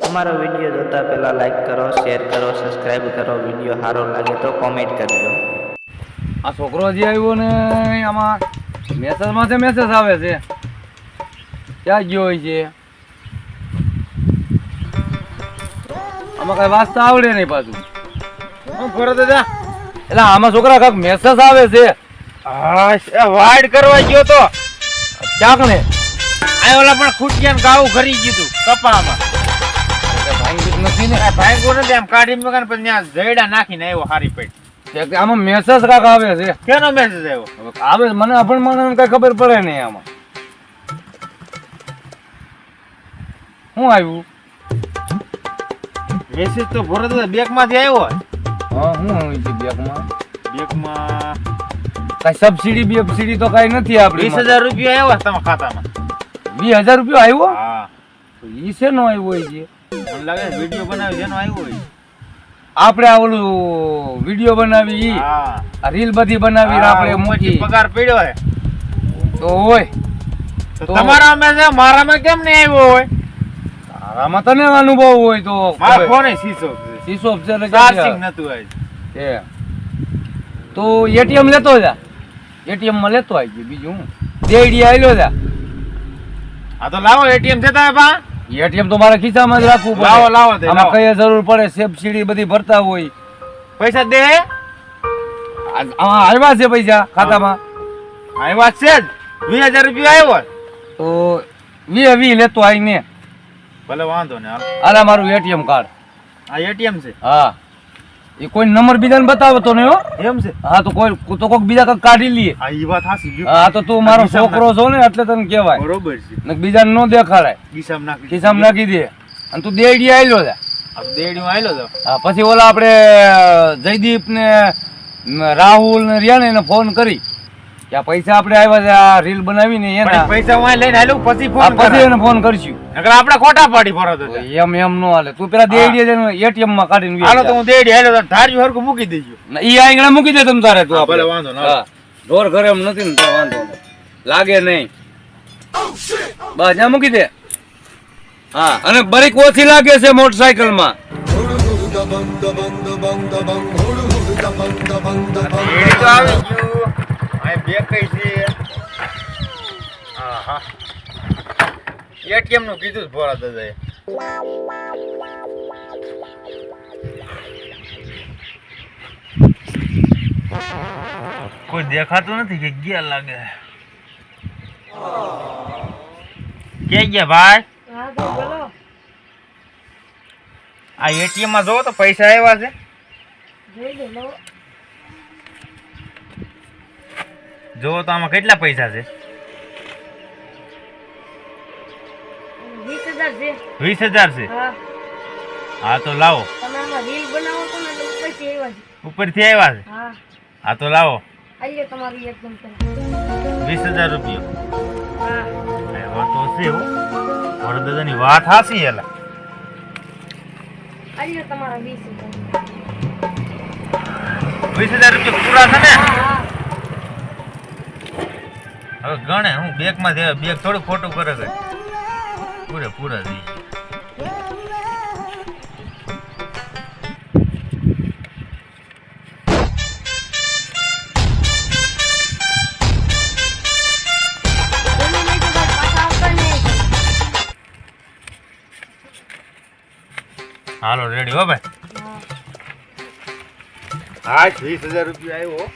અમારો વિડીયો જોતા પહેલાં લાઈક કરો, શેર કરો, સબસ્ક્રાઈબ કરો. વિડીયો સારો લાગે તો કોમેન્ટ કરજો. આ છોકરો જે આવ્યો ને આમાં મેસેજ આવે છે. ક્યાં ગયો હોય છે? આમાં કઈ વાંચતા આવડે નહીં પાછું. એટલે આમાં છોકરા કાંક મેસેજ આવે છે. વાડ કરવા ગયો તો ક્યાંક ને આ ઓલા પણ ખૂટિયાને ગાવું ખરી ગયું કપામાં. નથી ને ભાઈ નથી આમ કાઢી મકાન પછી ત્યાં જયડા નાખીને આવ્યો હારી પેટ. આમાં મેસેજ કાંક આવે છે. કેનો મેસેજ આવ્યો? આવે મને અભણ કઈ ખબર પડે નહીં. આમાં શું આવ્યું? મેસેજ તો ભરત બેંક માંથી આવ્યો. હા શું હોય છે બેંકમાં? બેંકમાં કઈ સબસિડી તો કઈ નથી આપડી. 20,000 રૂપિયા આવ્યા તમારા ખાતામાં. 20,000 રૂપિયા આવ્યો? હા ઈ શેનો આવ્યો હોય છે? મને લાગે વિડિયો બનાવી જેનો આવ્યો હોય. આપણે આ ઓલું વિડિયો બનાવી ઈ આ રીલ બધી બનાવી આપણે મૂકી પગાર પડ્યો હે તો હોય તો તમારા મેસેજ મારામાં કેમ નહીં આવ્યો હોય? તારામાં તને અનુભવ હોય તો મારો ફોન શીશો છે એટલે ચાર્જિંગ નતું આવી. એ તો એટીએમ લેતો જા. એટીએમ માં લેતો આવી બીજું હું દેડી આયલો જા. આ તો લાવો એટીએમ છે તમે બા. એટીએમ તો મારા ખિસ્સામાં જ રાખવું પડે. લાવો તે આમાં કઈ જરૂર પડે સબસિડી બધી ભરતા હોય. પૈસા દે. આમાં આવ્યા છે પૈસા ખાતામાં? આવ્યા છે જ 20,000 રૂપિયા આવ્યો તો 20 લેતો આવી ને. ભલે વાંધો ને. આલા મારું એટીએમ કાર્ડ. આ એટીએમ છે? હા એ કોઈ નંબર બીજાને બતાવો તો ને હો. એમ છે? હા તો કોઈક બીજા કંઈક કાઢી લઈએ. આ ઈ વાત હાસી. હા તો તું મારો છોકરો છો ને એટલે તને કહેવાય. બરોબર છે. ને બીજાને નો દેખાડાય. ખિસ્સામાં નાખી દે અને તું દેડી આયલો જા. આ દેડી માં આયલો તો. હા પછી ઓલા આપણે જયદીપ ને રાહુલ ને રિયા ને એને ફોન કરી કે આ પૈસા આપણે આવ્યા છે આ રીલ બનાવીને એના પૈસા હું લઈને આલ્યો પછી ફોન પછી એને ફોન કરશું. નકર આપણે ખોટા પાડી ફરતો. એમ નો હાલે. તું પેલા દેડી એટીએમ માં કાઢીને હાલો તો હું દેડી આલ્યો તો ધાર્યું હરખું મૂકી દેજો. ઈ આંગણા મૂકી દે તમ તારે. તું ભલે વાંધો ના. હા ઢોર ઘરે એમ નથી ને તો વાંધો નહીં. લાગે નહીં બસ ત્યાં મૂકી દે. હા અને બ્રેક ઓછી લાગે છે મોટરસાયકલ માં. એટીએમ નું કીધું ભોળા દાદાએ. કોઈ દેખાતું નથી કે ગયા લાગે. ક્યાં ગયા ભાઈ? આ એટીએમ માં જોવો તો પૈસા આવ્યા છે. જોવો તો આમાં કેટલા પૈસા છે? 20,000 છે. હા તો લાવો. ઉપરથી આવ્યા છે. હા તો લાવો 20,000 રૂપિયા. તો છે વરદાદાની વાત હાસી. એલા 20,000 રૂપિયા પૂરા છે ને? હવે ગણે હું બેગ માં બેગ થોડું ખોટું કરે છે. પૂરા થઈ હાલો રેડી હો ભાઈ. હા 20,000 રૂપિયા આવ્યો.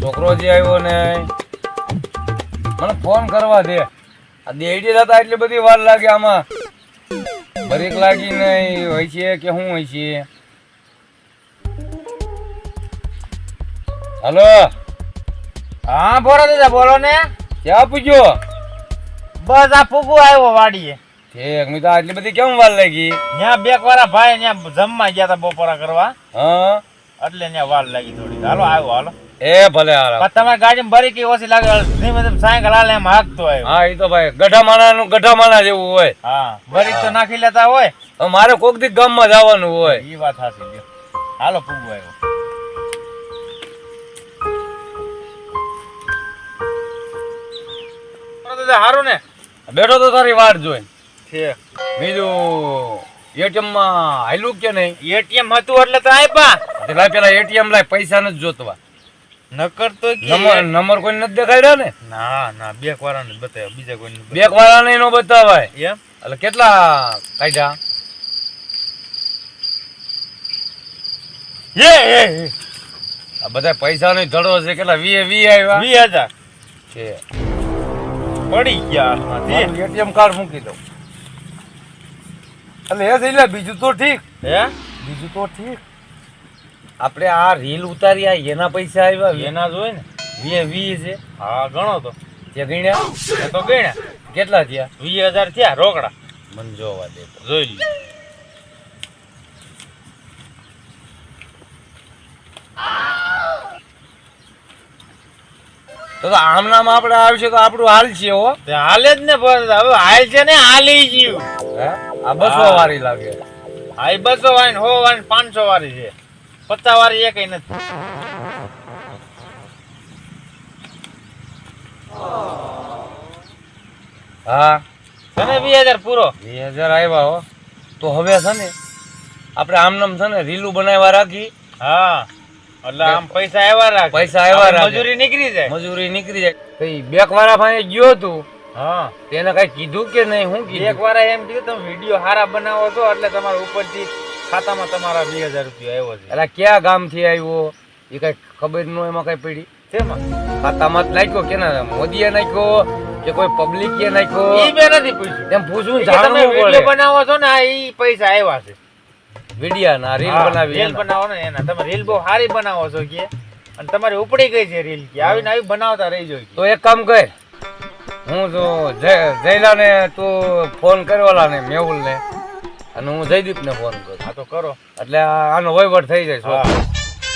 છોકરો જે આવ્યો ને મને ફોન કરવા દે. આ દેડી જતા એટલી બધી વાર લાગે. આમાં બ્રેક લાગી નહીં હોય છે કે શું હોય છે? હલો હા ભોળા દાદા બોલો ને. ક્યાં પૂછ્યો? બસ આ ફૂગુ આવ્યો વાડીએ. ઠીક મેં તો આટલી બધી કેમ વાર લાગી? ત્યાં બેક વાળા ભાઈ ત્યાં જમવા ગયા હતા બપોરા કરવા. હા એટલે ત્યાં વાર લાગી થોડી. હાલો આવ્યો હાલો. એ ભલે હાલો. તમારી ગાડીમાં ભરી કે ઓછી લાગે ધીમે ધીમે સાયકલ હાલે એમ હાંકતો આવ્યો. હા એ તો ભાઈ ગઢામાના જેવું હોય. હા ભરી તો નાખી લેતા હોય. મારે કોક દી ગામમાં જવાનું હોય. એ વાત સાચી. હાલો પૂગો આવ્યો. દાદા હારું ને બેઠો તો તારી વાટ જોઈ. છે બીજું એટીએમ માં હાલ્યું કે નહીં? એટીએમ હતું એટલે તો આપ્યા. તે લાય પેલા એટીએમ લાય, પૈસા નથી જોતવા. નકર તો નંબર કોઈ નથી દેખાડ્યા ને? ના ના બેક વાળાને જ બતાવ્યા, બીજા કોઈ બેક વાળા ને નો બતાવાય. એમ એટલે કેટલા કાઢ્યા? આ બધા પૈસા નો ધડો છે. કેટલા? 20 આવ્યા 20,000 છે. પડી ગયા હાથમાંથી. એટીએમ કાર્ડ મૂકી દઉં. એટલે એ થઈ લે. બીજું તો ઠીક, હે બીજું તો ઠીક. આપણે આ રીલ ઉતારી આ એના પૈસા આવ્યા. એના જોઈ ને 20 છે. હા ગણો તો તે ગણ્યા? એ તો ગણ્યા. કેટલા થયા? 20,000 થયા રોકડા. મને જોવા દે તો. જોઈ લે. તો આમ નામ આપણે આવશે તો આપણું હાલ છે. હો તે હાલે જ ને પણ હવે હાલ છે ને હાલી ગયું. હે? આ 200 વાળી લાગે. હા એ 200 વાળી ને 100 વાળી 500 વાળી છે. 50 વાળી એ કઈ નથી. હા તને 20,000 પૂરો. 2000 આવ્યા. હો તો હવે છે ને આપણે આમ નામ છે ને રીલું બનાવવા રાખી. હા એટલે આમ પૈસા આવ્યા રાખ. પૈસા આવ્યા રાખે. મજૂરી નીકળી જાય. મજૂરી નીકળી જાય. કઈ બેક વાળા પાસે ગયો તું, હા તેને કઈ કીધું કે નહીં? હું એક કીધું? વાર એમ કીધું તમે વિડીયો હારા બનાવો છો એટલે તમારા ઉપરથી ખાતામાં તમારા 2000 રૂપિયા આવ્યો છે. એટલે ક્યાં ગામ થી આવ્યો એ કઈ ખબર ન એમાં કઈ પડી? શેમાં? ખાતામાં જ નાખ્યો કે ના મોદીએ નાખ્યો કે કોઈ પબ્લિકે નાખ્યો? ઈ બે નથી પૂછ્યું. એમ પૂછવું ઈ કે તમે જાણવું વિડીયો પડે. બનાવો છો ને આ ઈ પૈસા આવ્યા છે. વિડિયા ના રીલ હા, બનાવી રીલ એના. બનાવો ને એના. તમે રીલ બહુ સારી બનાવો છો કે અને તમારી ઉપડી ગઈ છે રીલ કે આવીને આવી બનાવતા રહી જોઈએ. તો એક કામ કર, હું તો જયલા ને તું ફોન કરવાલા ને મેહુલ ને, અને હું જયદીપ ને ફોન કરું. હા તો કરો. એટલે આનો વહીવટ થઈ જાય. હા.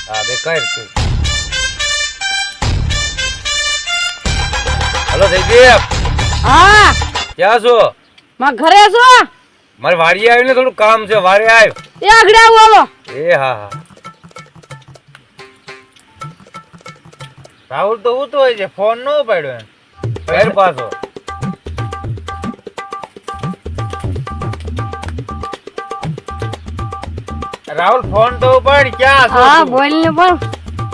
હા બે કર તું. હલો જયદીપ, હા ક્યાં છો? માં ઘરે છો? મારે વાડીએ આવીને થોડું કામ છે. વાડીએ આવ. એ આગળ આવો હાલો. એ હા હા. રાહુલ તો ઉતો હોય છે, ફોન ન ઉપાડ્યો એને. ફેર પાછો. રાહુલ ફોન તો ઉપાડ. ક્યાં છો હા તું? બોલ ને પણ.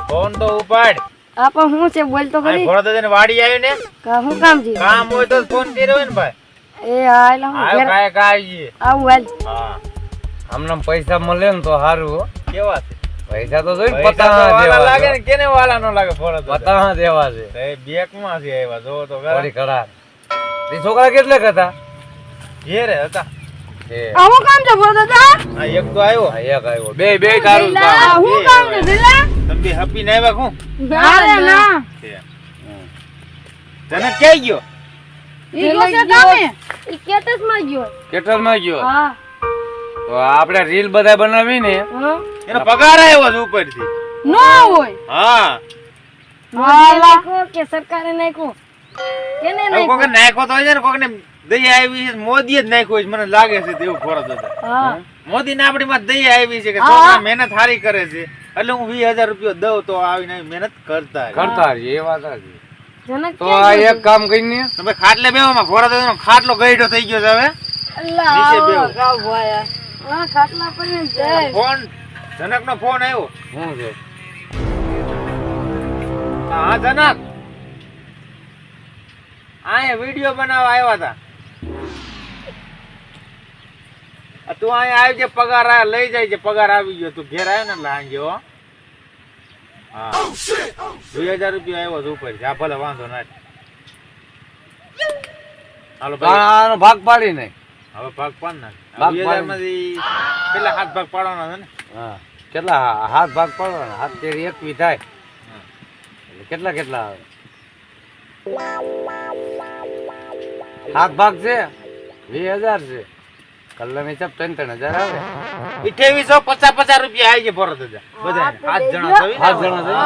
ફોન તો ઉપાડ. આ પણ હું છે બોલ તો ખરી. ભોળાદાદાને વાડી આવ્યો ને હું કામ છે? કામ હોય તો ફોન કર્યો હોય ને ભાઈ. એ હા એટલે હું આવ્યો ઘરે કાંઈ કાંઈ. આવું હાલ. હા આમનામ પૈસા મળે ને તો સારું. હો કેવા છે? પૈસા તો જોઈ પૈસા તો પતા વાલા લાગે દેવા ને કેને વાલા નો લાગે ભોળાદાદા? પતા દેવા છે. એ બેકમાં છે આવ્યા જો તો ખરા. થોડી કરાર. એ છોકરા કેટલે હતા? ઘેરે હતા. એ આવું કામ છે બોલ દાદા? આ એક તો આવ્યો. આ એક આવ્યો. બે તારું દિલા, કામ. હું કામ છે દિલા? તમે બે હપીને આવ્યા કોણ? અરે ના છે. તને ક્યાં ગયો? ઈ ગયો છે કામે. ઈ કેટસ માં ગયો. કેટલામાં ગયો? હા તો આપણે રીલ બધા બનાવી ને, હા એનો પગાર આવ્યો છે ઉપરથી. નો હોય. હા નાખ્યો કે સરકારે નાખ્યો? કેને હવે નાખ્યો? કોકે નાખ્યો તો હોય છે ને, કોકને દયા આવી છે. મોદીએ જ નાખ્યો છે મને લાગે છે તેવું ભોળાદાદા. હા મોદીને આપણી માં દયા આવી છે કે હા. છોકરા મહેનત સારી કરે છે એટલે હું 20,000 રૂપિયા દઉં તો આવીને આવી મહેનત કરતા રહે. કરતા રહીએ. એ વાત સાચી. જનક તો ક્યાં આ ગયો? એક કામ કરીને તમે ખાટલે બેવામાં ભોળાદાદાનો ખાટલો ગઈઢો થઈ ગયો છે હવે. અલ્લાહ નીચે બેહો. આવો, ગાવ ભાઈ. હા ખાટલા પર ને જાય. ફોન જનકનો ફોન આવ્યો. શું છે? હા જનક આ વિડિયો બનાવવા આવ્યા હતા. આ તું અહીંયા આવી છે પગાર લઈ જાય છે. પગાર આવી ગયો. તું ઘેર આવ્યો ને એટલે આંજે હો. હા 2000 રૂપિયા આવ્યો છે ઉપર. જા ભલે વાંધો ના. હાલો ભાઈ આનો ભાગ પાડી નહીં. હવે ભાગ પાડ નાખ. ભાગ 2000 માંથી પેલા 7 ભાગ પાડવાના છે ને. હા કેટલા? હાથ ભાગ પાડવાના. હાથ તેરી 21 થાય. એટલે કેટલા કેટલા આવે? 7 ભાગ છે 20,000 છે. કલ્લાની હિસાબ 3,000 આવે. 2850 રૂપિયા આવી છે ભરત દાદા બધા 7 જણા થવી ને? 7 જણા થઈ.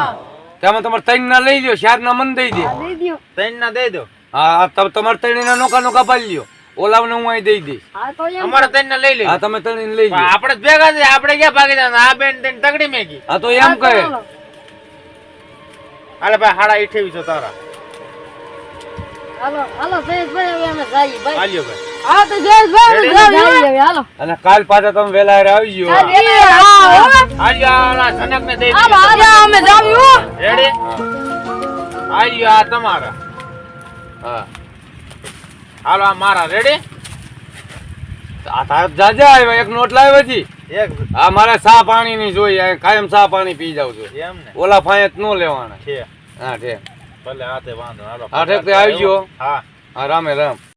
તેમાં તમારે 3 ના લઈ લ્યો, 4 ના મન દઈ દે. દઈ દ્યો. 3 ના દઈ દો. હા તમારે 3 ના નોકા નોકા પાડી લ્યો. ઓલાવને હું અહીં દઈ દઈશ. હા તો એમ અમારે તઈને લઈ લઈ હા તમે તણીને લઈ પણ જાઓ. આપણે જ ભેગા છે આપણે ક્યાં ભાગી જવાના? આ બેન તઈને તગડી મેગી. હા તો એમ કહે. હાલે ભાઈ 28 તારા હાલો હાલો જયેશભાઈ હવે અમે જઈએ ભાઈ હાલ્યો ભાઈ હા તો જયેશભાઈ અમે જઈએ હવે હાલો અને કાલ પાછા તમે વહેલા હારે આવી ગયો. હાલ્યો આ જનકને દઈ હાલો દઈએ. હાલો અમે જાવી રેડી હાલ્યો આ તમારા હા હાલો આ મારા રેડી આ તાર જાજા આવ્યા એક નોટ લાવ્યો છી. એક આ મારે ચા પાણી ની જોઈએ આ કાયમ ચા પાણી પી જાવ છું. એમ ને ઓલા ફાયત નો લેવાના. છે હા ઠીક. ભલે હાથે વાંધો હાલો હા ઠીક તે આવી ગયો. હા હા રામે રામ.